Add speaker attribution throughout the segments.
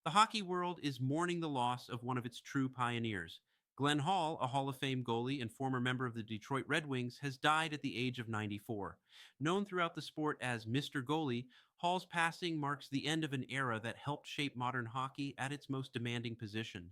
Speaker 1: The hockey world is mourning the loss of one of its true pioneers. Glenn Hall, a Hall of Fame goalie and former member of the Detroit Red Wings, has died at the age of 94. Known throughout the sport as Mr. Goalie, Hall's passing marks the end of an era that helped shape modern hockey at its most demanding position.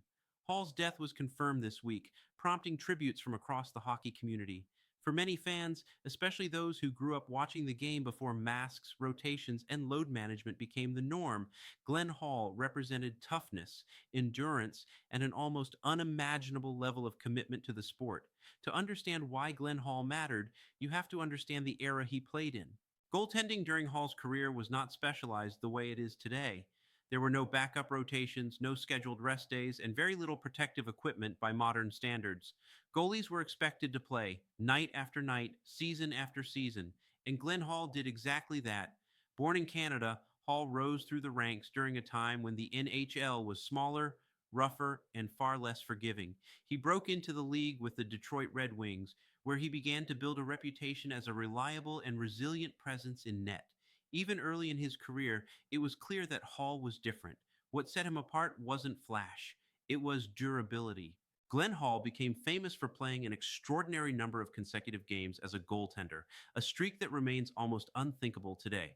Speaker 1: Hall's death was confirmed this week, prompting tributes from across the hockey community. For many fans, especially those who grew up watching the game before masks, rotations, and load management became the norm, Glenn Hall represented toughness, endurance, and an almost unimaginable level of commitment to the sport. To understand why Glenn Hall mattered, you have to understand the era he played in. Goaltending during Hall's career was not specialized the way it is today. There were no backup rotations, no scheduled rest days, and very little protective equipment by modern standards. Goalies were expected to play night after night, season after season, and Glenn Hall did exactly that. Born in Canada, Hall rose through the ranks during a time when the NHL was smaller, rougher, and far less forgiving. He broke into the league with the Detroit Red Wings, where he began to build a reputation as a reliable and resilient presence in net. Even early in his career, it was clear that Hall was different. What set him apart wasn't flash, it was durability. Glenn Hall became famous for playing an extraordinary number of consecutive games as a goaltender, a streak that remains almost unthinkable today.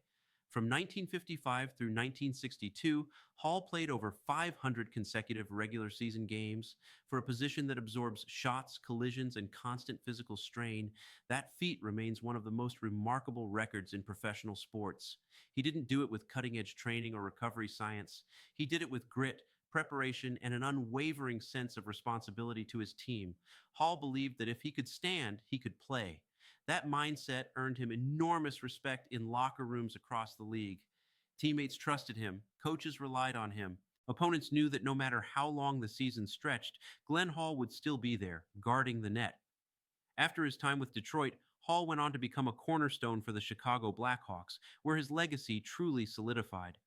Speaker 1: From 1955 through 1962, Hall played over 500 consecutive regular season games. For a position that absorbs shots, collisions, and constant physical strain, that feat remains one of the most remarkable records in professional sports. He didn't do it with cutting edge training or recovery science. He did it with grit, preparation, and an unwavering sense of responsibility to his team. Hall believed that if he could stand, he could play. That mindset earned him enormous respect in locker rooms across the league. Teammates trusted him, coaches relied on him. Opponents knew that no matter how long the season stretched, Glenn Hall would still be there, guarding the net. After his time with Detroit, Hall went on to become a cornerstone for the Chicago Blackhawks, where his legacy truly solidified.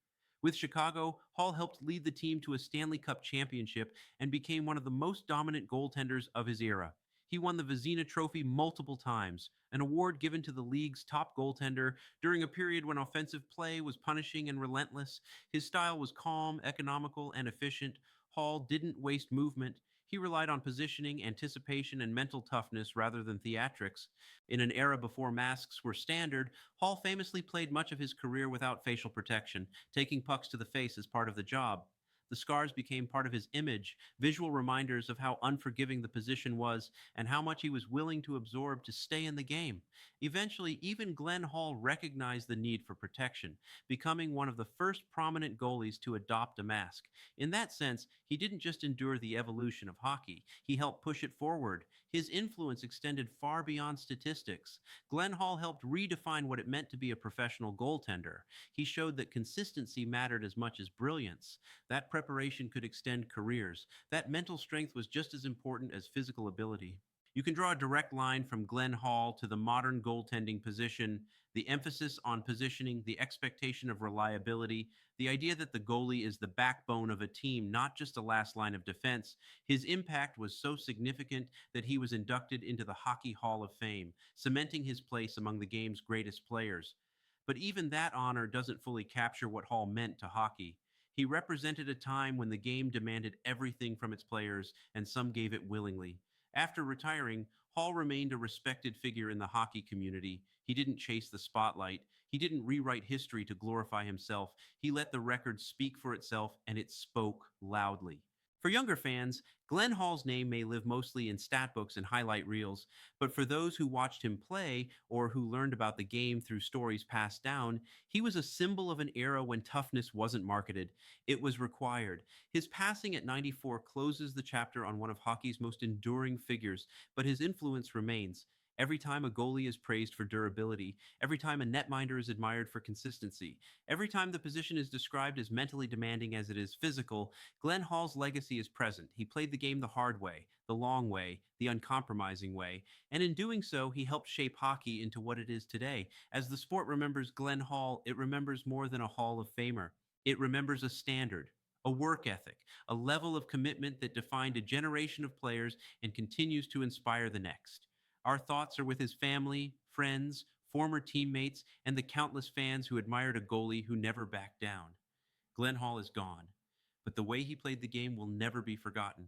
Speaker 1: With Chicago, Hall helped lead the team to a Stanley Cup championship and became one of the most dominant goaltenders of his era. He won the Vezina Trophy multiple times, an award given to the league's top goaltender during a period when offensive play was punishing and relentless. His style was calm, economical, and efficient. Hall didn't waste movement. He relied on positioning, anticipation, and mental toughness rather than theatrics. In an era before masks were standard, Hall famously played much of his career without facial protection, taking pucks to the face as part of the job. The scars became part of his image, visual reminders of how unforgiving the position was and how much he was willing to absorb to stay in the game. Eventually, even Glenn Hall recognized the need for protection, becoming one of the first prominent goalies to adopt a mask. In that sense, he didn't just endure the evolution of hockey, he helped push it forward. His influence extended far beyond statistics. Glenn Hall helped redefine what it meant to be a professional goaltender. He showed that consistency mattered as much as brilliance. That preparation could extend careers. That mental strength was just as important as physical ability. You can draw a direct line from Glenn Hall to the modern goaltending position, the emphasis on positioning, the expectation of reliability, the idea that the goalie is the backbone of a team, not just a last line of defense. His impact was so significant that he was inducted into the Hockey Hall of Fame, cementing his place among the game's greatest players. But even that honor doesn't fully capture what Hall meant to hockey. He represented a time when the game demanded everything from its players, and some gave it willingly. After retiring, Hall remained a respected figure in the hockey community. He didn't chase the spotlight. He didn't rewrite history to glorify himself. He let the record speak for itself, and it spoke loudly. For younger fans, Glenn Hall's name may live mostly in stat books and highlight reels, but for those who watched him play or who learned about the game through stories passed down, he was a symbol of an era when toughness wasn't marketed. It was required. His passing at 94 closes the chapter on one of hockey's most enduring figures, but his influence remains. Every time a goalie is praised for durability, every time a netminder is admired for consistency, every time the position is described as mentally demanding as it is physical, Glenn Hall's legacy is present. He played the game the hard way, the long way, the uncompromising way, and in doing so, he helped shape hockey into what it is today. As the sport remembers Glenn Hall, it remembers more than a Hall of Famer. It remembers a standard, a work ethic, a level of commitment that defined a generation of players and continues to inspire the next. Our thoughts are with his family, friends, former teammates, and the countless fans who admired a goalie who never backed down. Glenn Hall is gone, but the way he played the game will never be forgotten.